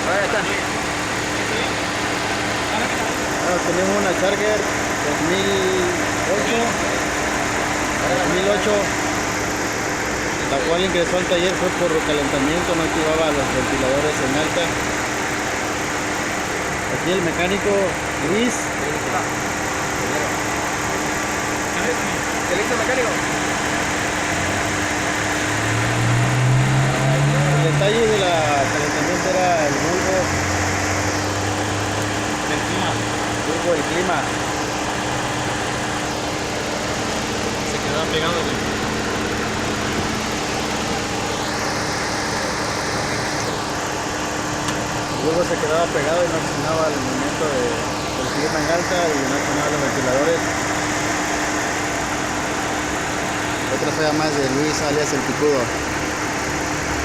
Ahí está. Bueno, tenemos una Charger 2008, la cual ingresó al taller fue por recalentamiento, no activaba los ventiladores en alta. Aquí el mecánico Luis. ¿Qué le hizo el mecánico? El detalle de la calentamiento era el bulbo del clima. Se quedaba pegado. Luego se quedaba pegado y no accionaba al momento del clima en alta y no accionaba los ventiladores. Otra falla más de Luis alias el Picudo.